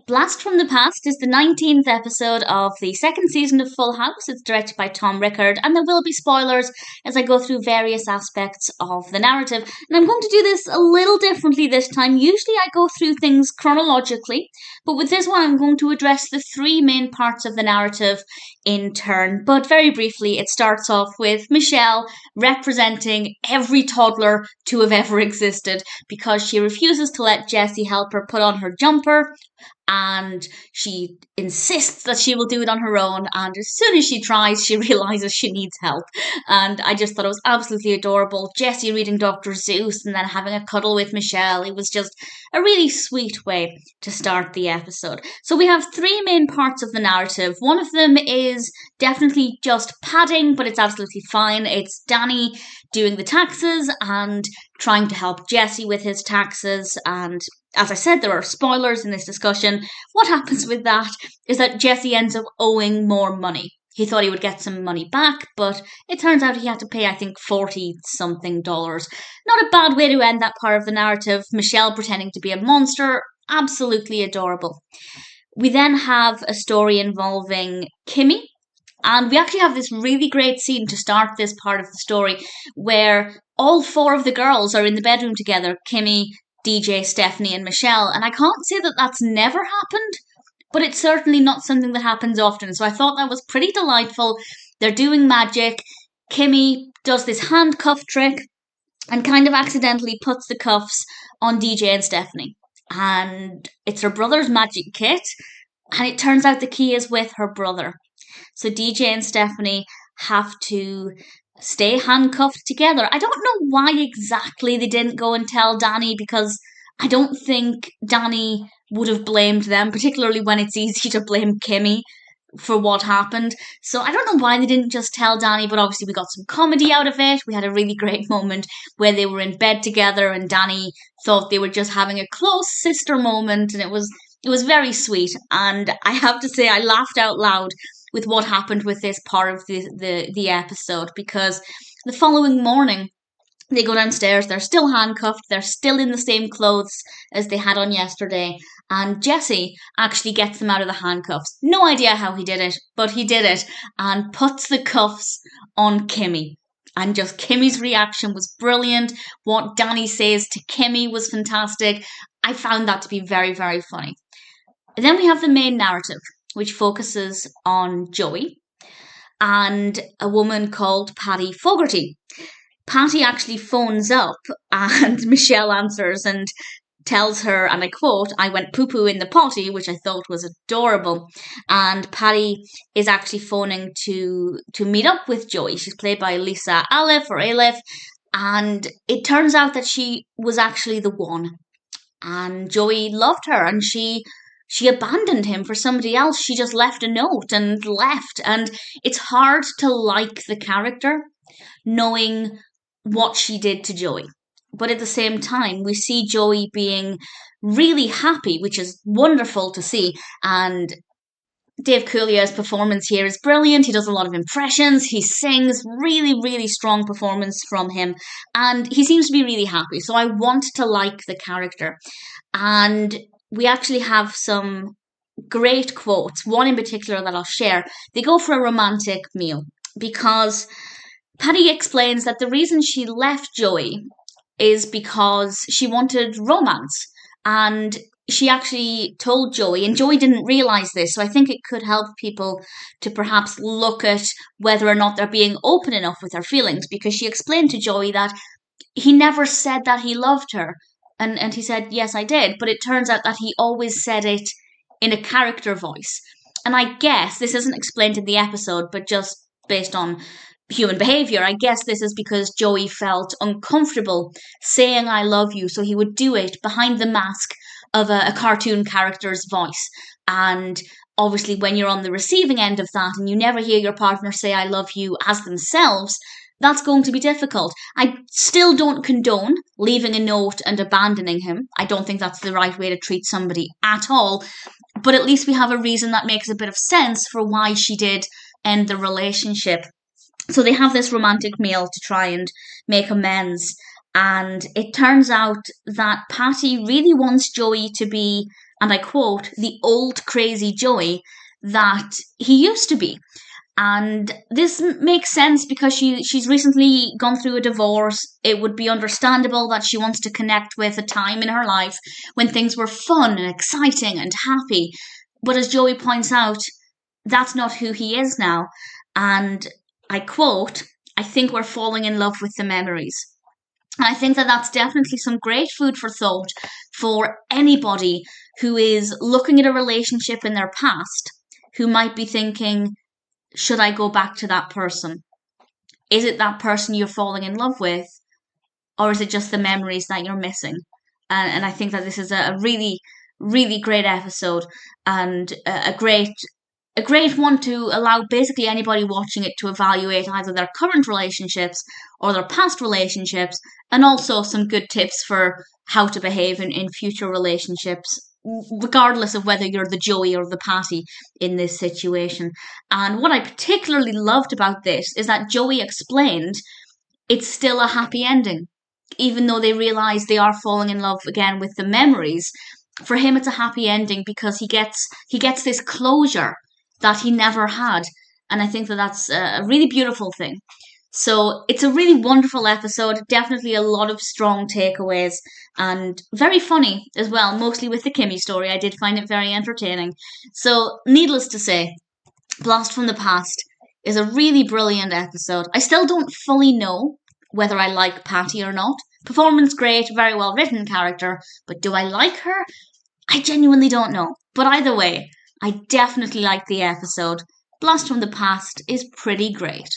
Blast from the Past is the 19th episode of the second season of Full House. It's directed by Tom Rickard, and there will be spoilers as I go through various aspects of the narrative. And I'm going to do this a little differently this time. Usually I go through things chronologically, but with this one I'm going to address the three main parts of the narrative in turn. But very briefly, it starts off with Michelle representing every toddler to have ever existed because she refuses to let Jessie help her put on her jumper, and she insists that she will do it on her own, and as soon as she tries she realises she needs help. And I just thought it was absolutely adorable. Jessie reading Dr. Seuss and then having a cuddle with Michelle. It was just a really sweet way to start the episode. So we have three main parts of the narrative. One of them is definitely just padding, but it's absolutely fine. It's Danny doing the taxes and trying to help Jessie with his taxes, and as I said, there are spoilers in this discussion. What happens with that is that Jessie ends up owing more money. He thought he would get some money back, but it turns out he had to pay, I think, $40-something. Not a bad way to end that part of the narrative. Michelle pretending to be a monster, absolutely adorable. We then have a story involving Kimmy, and we actually have this really great scene to start this part of the story where all four of the girls are in the bedroom together. Kimmy, DJ, Stephanie and Michelle, and I can't say that that's never happened, but it's certainly not something that happens often, so I thought that was pretty delightful. They're doing magic. Kimmy does this handcuff trick and kind of accidentally puts the cuffs on DJ and Stephanie, and it's her brother's magic kit, and it turns out the key is with her brother. So DJ and Stephanie have to stay handcuffed together. I don't know why exactly they didn't go and tell Danny, because I don't think Danny would have blamed them, particularly when it's easy to blame Kimmy for what happened. So I don't know why they didn't just tell Danny, but obviously we got some comedy out of it. We had a really great moment where they were in bed together and Danny thought they were just having a close sister moment, and it was very sweet. And I have to say I laughed out loud with what happened with this part of the episode, because the following morning they go downstairs, they're still handcuffed, they're still in the same clothes as they had on yesterday, and Jesse actually gets them out of the handcuffs. No idea how he did it, but he did it, and puts the cuffs on Kimmy. And just Kimmy's reaction was brilliant. What Danny says to Kimmy was fantastic. I found that to be very, very funny. And then we have the main narrative, which focuses on Joey and a woman called Patty Fogerty. Patty actually phones up and Michelle answers and tells her, and I quote, "I went poo-poo in the potty," which I thought was adorable. And Patty is actually phoning to meet up with Joey. She's played by Lisa Aliff, and it turns out that she was actually the one. And Joey loved her, and she abandoned him for somebody else. She just left a note and left. And it's hard to like the character knowing what she did to Joey. But at the same time, we see Joey being really happy, which is wonderful to see. And Dave Coulier's performance here is brilliant. He does a lot of impressions. He sings. Really, really strong performance from him. And he seems to be really happy. So I want to like the character. And we actually have some great quotes. One in particular that I'll share. They go for a romantic meal because Patty explains that the reason she left Joey is because she wanted romance. And she actually told Joey, and Joey didn't realise this, so I think it could help people to perhaps look at whether or not they're being open enough with their feelings, because she explained to Joey that he never said that he loved her. And he said, "Yes, I did." But it turns out that he always said it in a character voice. And I guess, this isn't explained in the episode, but just based on human behaviour, I guess this is because Joey felt uncomfortable saying "I love you," so he would do it behind the mask of a cartoon character's voice. And obviously when you're on the receiving end of that and you never hear your partner say "I love you" as themselves, that's going to be difficult. I still don't condone leaving a note and abandoning him. I don't think that's the right way to treat somebody at all. But at least we have a reason that makes a bit of sense for why she did end the relationship. So they have this romantic meal to try and make amends. And it turns out that Patty really wants Joey to be and I quote, the old crazy Joey that he used to be. And this makes sense because she's recently gone through a divorce. It would be understandable that she wants to connect with a time in her life when things were fun and exciting and happy. But as Joey points out, that's not who he is now. And I quote, I think we're falling in love with the memories. And I think that that's definitely some great food for thought for anybody who is looking at a relationship in their past, who might be thinking, should I go back to that person? Is it that person you're falling in love with? Or is it just the memories that you're missing? And I think that this is a really, really great episode and a great one to allow basically anybody watching it to evaluate either their current relationships or their past relationships, and also some good tips for how to behave in future relationships, regardless of whether you're the Joey or the Patty in this situation. And what I particularly loved about this is that Joey explained it's still a happy ending. Even though they realise they are falling in love again with the memories, for him it's a happy ending because he gets this closure that he never had. And I think that that's a really beautiful thing. So it's a really wonderful episode, definitely a lot of strong takeaways, and very funny as well, mostly with the Kimmy story. I did find it very entertaining. So, needless to say, Blast from the Past is a really brilliant episode. I still don't fully know whether I like Patty or not. Performance great, very well written character, but do I like her? I genuinely don't know. But either way, I definitely like the episode. Blast from the Past is pretty great.